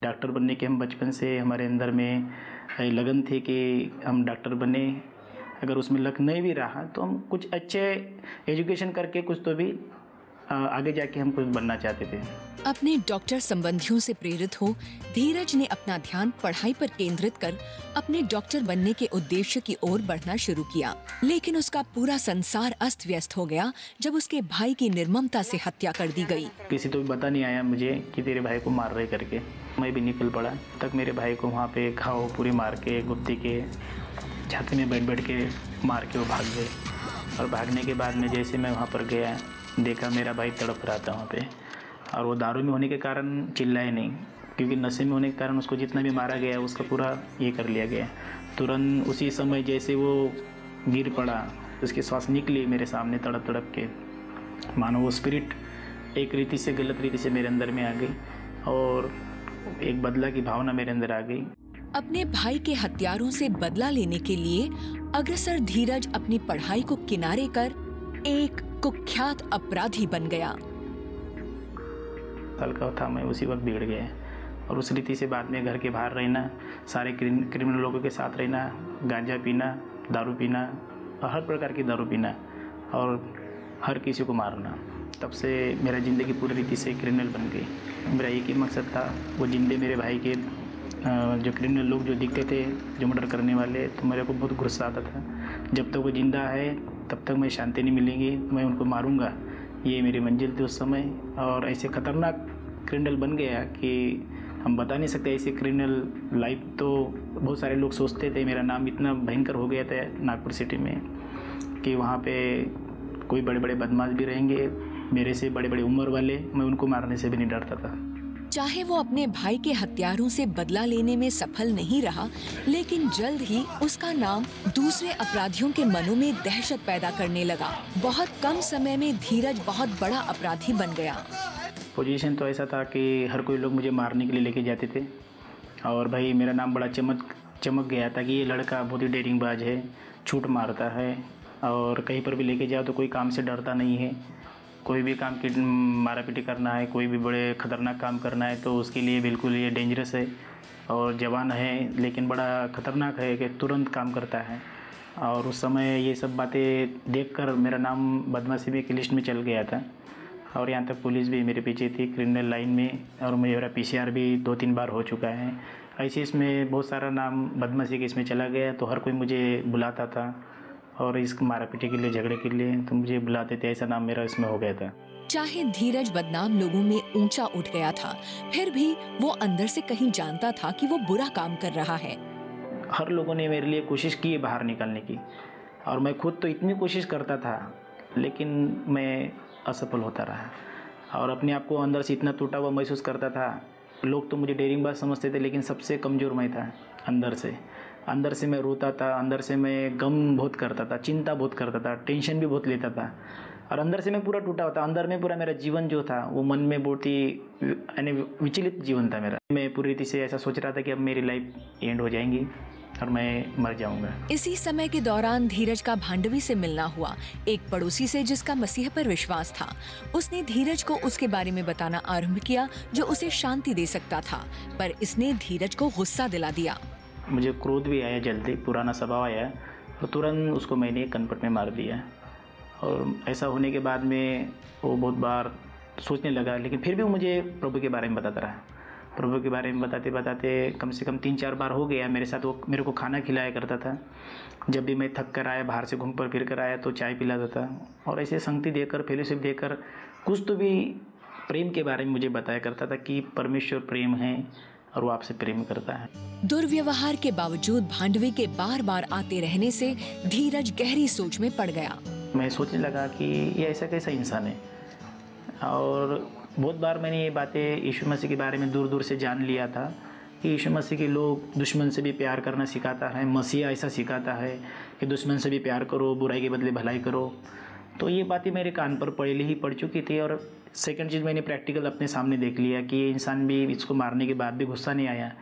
Doctor बनने के हम बचपन से हमारे अंदर में लगन थी कि हम डॉक्टर बने। अगर उसमें लक नहीं भी रहा तो हम कुछ अच्छे एजुकेशन करके कुछ तो भी आगे जाके हम कुछ बनना चाहते थे। अपने डॉक्टर संबंधियों से प्रेरित हो धीरज ने अपना ध्यान पढ़ाई पर केंद्रित कर अपने डॉक्टर बनने के उद्देश्य की ओर बढ़ना शुरू किया। लेकिन उसका पूरा संसार अस्त व्यस्त हो गया जब उसके भाई की निर्ममता से हत्या कर दी गई। किसी तो भी बता नहीं आया मुझे कि तेरे भाई को मार रहे करके। मैं भी निकल पड़ा तक मेरे भाई को वहाँ पे घाव पूरी मार के गुप्ती के छाती में बैठ बैठ के मार के वो भाग गए। और भागने के बाद में जैसे मैं वहाँ पर गया देखा मेरा भाई तड़प रहा था वहाँ पे। और वो दारू में होने के कारण चिल्लाए नहीं, क्योंकि नशे में होने के कारण उसको जितना भी मारा गया उसका पूरा ये कर लिया गया। तुरंत उसी समय जैसे वो गिर पड़ा उसकी सांस निकली मेरे सामने तड़प तड़प के, मानो वो स्पिरिट एक रीति से गलत रीति से मेरे अंदर में आ गई और एक बदला की भावना मेरे अंदर आ गई। अपने भाई के हत्यारों से बदला लेने के लिए अग्रसर धीरज अपनी पढ़ाई को किनारे कर एक कुख्यात अपराधी बन गया। साल का था मैं उसी वक्त बिगड़ गया और उस रीति से बाद में घर के बाहर रहना, सारे क्रिमिनल लोगों के साथ रहना, गांजा पीना, दारू पीना, हर प्रकार की दारू पीना और हर किसी को मारना। तब से मेरा ज़िंदगी पूरी रीति से क्रिमिनल बन गई। मेरा एक ही मकसद था, वो जिंदे मेरे भाई के जो क्रिमिनल लोग जो दिखते थे जो मर्डर करने वाले, तो मेरे को बहुत गुस्सा आता था। जब तक वो जिंदा है तब तक मैं शांति नहीं मिलेगी, मैं उनको मारूंगा, ये मेरी मंजिल थी उस समय। और ऐसे ख़तरनाक क्रिमिनल बन गया कि हम बता नहीं सकते। ऐसे क्रिमिनल लाइफ तो बहुत सारे लोग सोचते थे। मेरा नाम इतना भयंकर हो गया था नागपुर सिटी में कि वहाँ पे कोई बड़े बड़े बदमाश भी रहेंगे, मेरे से बड़े बड़े उम्र वाले, मैं उनको मारने से भी नहीं डरता था। चाहे वो अपने भाई के हत्यारों से बदला लेने में सफल नहीं रहा, लेकिन जल्द ही उसका नाम दूसरे अपराधियों के मनों में दहशत पैदा करने लगा। बहुत कम समय में धीरज बहुत बड़ा अपराधी बन गया। पोजीशन तो ऐसा था कि हर कोई लोग मुझे मारने के लिए लेके जाते थे और भाई मेरा नाम बड़ा चमक गया था कि ये लड़का बहुत ही डेयरिंगबाज है, छूट मारता है और कहीं पर भी लेके जाओ तो कोई काम से डरता नहीं है। कोई भी काम की मारा पीटी करना है, कोई भी बड़े ख़तरनाक काम करना है तो उसके लिए बिल्कुल ये डेंजरस है और जवान है लेकिन बड़ा ख़तरनाक है कि तुरंत काम करता है। और उस समय ये सब बातें देखकर मेरा नाम बदमाशी में की लिस्ट में चल गया था और यहाँ तक पुलिस भी मेरे पीछे थी क्रिमिनल लाइन में और मेरा PCR भी 2-3 बार हो चुका है। ऐसे इसमें बहुत सारा नाम बदमाशी के इसमें चला गया तो हर कोई मुझे बुलाता था और इस मारा पीटी के लिए, झगड़े के लिए तो मुझे बुलाते थे। ऐसा नाम मेरा इसमें हो गया था। चाहे धीरज बदनाम लोगों में ऊंचा उठ गया था, फिर भी वो अंदर से कहीं जानता था कि वो बुरा काम कर रहा है। हर लोगों ने मेरे लिए कोशिश की है बाहर निकालने की और मैं खुद तो इतनी कोशिश करता था लेकिन मैं असफल होता रहा और अपने आप को अंदर से इतना टूटा हुआ महसूस करता था। लोग तो मुझे डेयरिंगबाज समझते थे लेकिन सबसे कमज़ोर मैं था। अंदर से मैं रोता था, अंदर से मैं गम बहुत करता था, चिंता बहुत करता था, टेंशन भी बहुत लेता था और अंदर से मैं पूरा टूटा होता। अंदर में पूरा मेरा जीवन जो था वो मन में बहुत ही यानी विचलित जीवन था मेरा। मैं पूरी रीति से ऐसा सोच रहा था कि अब मेरी लाइफ एंड हो जाएंगी और मैं मर जाऊंगा। इसी समय के दौरान धीरज का भांडवी से मिलना हुआ, एक पड़ोसी से जिसका मसीह पर विश्वास था। उसने धीरज को उसके बारे में बताना आरंभ किया जो उसे शांति दे सकता था, पर इसने धीरज को गुस्सा दिला दिया। मुझे क्रोध भी आया, जल्दी पुराना स्वभाव आया तो तुरंत उसको मैंने कनपट में मार दिया। और ऐसा होने के बाद में वो बहुत बार सोचने लगा लेकिन फिर भी वो मुझे प्रभु के बारे में बताता रहा। प्रभु के बारे में बताते बताते कम से कम 3-4 बार हो गया मेरे साथ। वो मेरे को खाना खिलाया करता था। जब भी मैं थक कर आया, बाहर से घूम फिर कर आया तो चाय पिलाता था और ऐसे संगति देकर, फेलोशिप देकर कुछ तो भी प्रेम के बारे में मुझे बताया करता था कि परमेश्वर प्रेम है और वो आपसे प्रेम करता है। दुर्व्यवहार के बावजूद भांडवी के बार बार आते रहने से धीरज गहरी सोच में पड़ गया। मैं सोचने लगा कि ये ऐसा कैसा इंसान है और बहुत बार मैंने ये बातें यीशु मसीह के बारे में दूर दूर से जान लिया था कि यीशु मसीह के लोग दुश्मन से भी प्यार करना सिखाता है। मसीहा ऐसा सिखाता है कि दुश्मन से भी प्यार करो, बुराई के बदले भलाई करो। तो ये बातें मेरे कान पर पहले ही पड़ चुकी थी। और सेकंड चीज़ मैंने प्रैक्टिकल अपने सामने देख लिया कि ये इंसान भी, इसको मारने के बाद भी गुस्सा नहीं आया,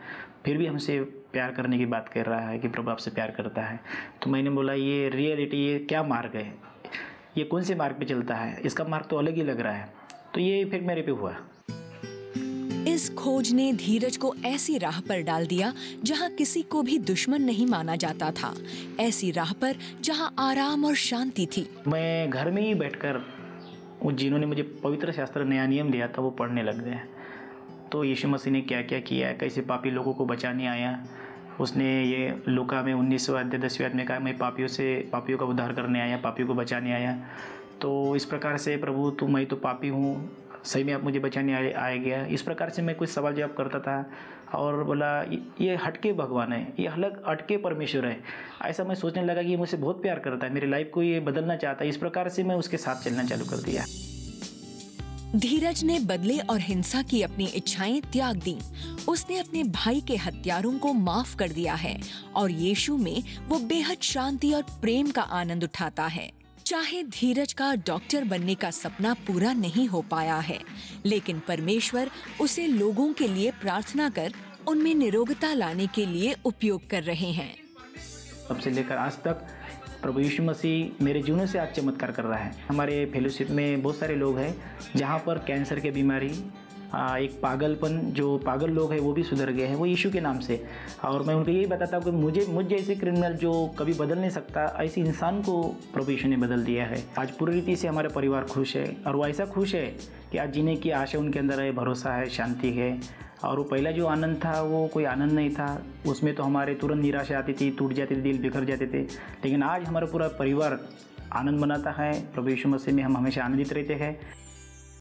फिर भी हमसे प्यार करने की बात कर रहा है कि प्रभु आपसे प्यार करता है। तो मैंने बोला ये रियलिटी, ये क्या मार्ग है, ये कौन से मार्ग पे चलता है, इसका मार्ग तो अलग ही लग रहा है। तो ये इफेक्ट मेरे पे हुआ। इस खोज ने धीरज को ऐसी राह पर डाल दिया जहां किसी को भी दुश्मन नहीं माना जाता था, ऐसी राह पर जहां आराम और शांति थी। मैं घर में ही बैठकर वो जिन्होंने मुझे पवित्र शास्त्र नया नियम दिया था वो पढ़ने लग गए। तो यीशु मसीह ने क्या क्या किया, कैसे पापी लोगों को बचाने आया। उसने ये लूका में 19वां अध्याय 10वें आयत में कहा, मैं पापियों का उद्धार करने आया, पापियों को बचाने आया। तो इस प्रकार से प्रभु मैं तो पापी हूँ, सही में आप मुझे बचाने आए गया। इस प्रकार से मैं कुछ सवाल जवाब करता था और बोला ये हटके भगवान है, ये अलग हटके परमेश्वर है। ऐसा मैं सोचने लगा कि ये मुझसे बहुत प्यार करता है, मेरी लाइफ को ये बदलना चाहता है। इस प्रकार से मैं उसके साथ चलना चालू कर दिया। धीरज ने बदले और हिंसा की अपनी इच्छाएं त्याग दी। उसने अपने भाई के हत्यारों को माफ कर दिया है और यीशु में वो बेहद शांति और प्रेम का आनंद उठाता है। चाहे धीरज का डॉक्टर बनने का सपना पूरा नहीं हो पाया है, लेकिन परमेश्वर उसे लोगों के लिए प्रार्थना कर उनमें निरोगता लाने के लिए उपयोग कर रहे हैं। तब से लेकर आज तक प्रभु यीशु मसीह मेरे जीवन से आज चमत्कार कर रहा है। हमारे फेलोशिप में बहुत सारे लोग हैं जहाँ पर कैंसर की बीमारी, एक पागलपन, जो पागल लोग हैं वो भी सुधर गए हैं, वो यीशु के नाम से। और मैं उनको यही बताता हूँ कि मुझ जैसे क्रिमिनल जो कभी बदल नहीं सकता, ऐसे इंसान को प्रभु यीशु ने बदल दिया है। आज पूरी रीति से हमारा परिवार खुश है और वो ऐसा खुश है कि आज जीने की आशा उनके अंदर है, भरोसा है, शांति है। और वो पहला जो आनंद था वो कोई आनंद नहीं था, उसमें तो हमारे तुरंत निराशा आती थी, टूट जाते थे, दिल बिखर जाते थे। लेकिन आज हमारा पूरा परिवार आनंद मनाता है। प्रभु यीशु मसीह में हम हमेशा आनंदित रहते हैं।